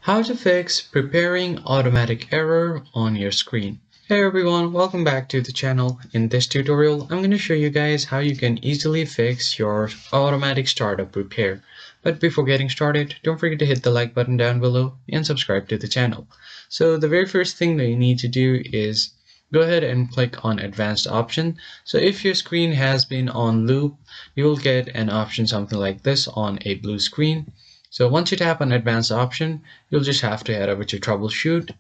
How to fix preparing automatic error on your screen. Hey everyone, welcome back to the channel. In this tutorial, I'm going to show you guys how you can easily fix your automatic startup repair. But before getting started, don't forget to hit the like button down below and subscribe to the channel. So the very first thing that you need to do is go ahead and click on advanced option. So if your screen has been on loop, you will get an option something like this on a blue screen. So once you tap on advanced option, you'll just have to head over to troubleshoot,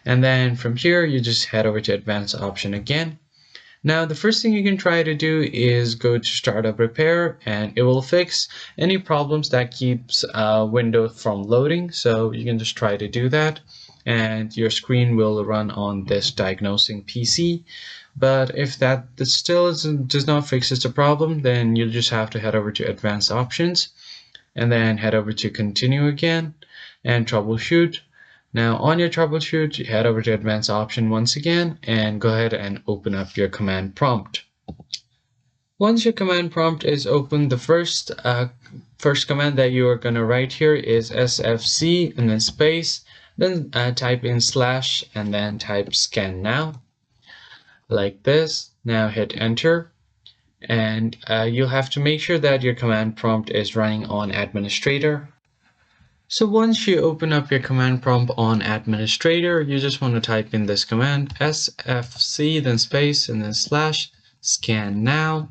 and then from here you just head over to advanced option again. Now the first thing you can try to do is go to startup repair, and it will fix any problems that keeps Windows from loading. So you can just try to do that, and your screen will run on this diagnosing PC. But if that still does not fix the problem, then you'll just have to head over to advanced options and then head over to continue again and troubleshoot. Now on your troubleshoot, you head over to advanced option once again and go ahead and open up your command prompt. Once your command prompt is open, the first command that you are going to write here is sfc and then space, then type in slash and then type scan now like this. Now hit enter. And you'll have to make sure that your command prompt is running on administrator. So once you open up your command prompt on administrator, you just want to type in this command sfc then space and then slash scan now.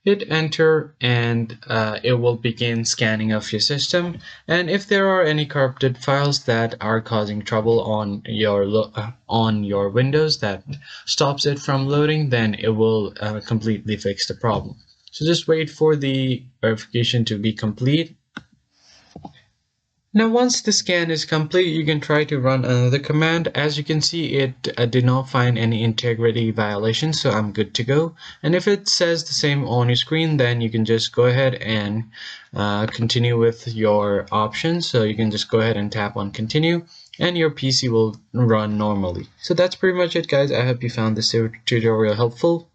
Hit enter, and it will begin scanning of your system. And if there are any corrupted files that are causing trouble on your Windows that stops it from loading, then it will completely fix the problem. So just wait for the verification to be complete. Now once the scan is complete, you can try to run another command. As you can see, it did not find any integrity violations, so I'm good to go. And if it says the same on your screen, then you can just go ahead and continue with your options. So you can just go ahead and tap on continue and your PC will run normally. So that's pretty much it, guys. I hope you found this tutorial helpful.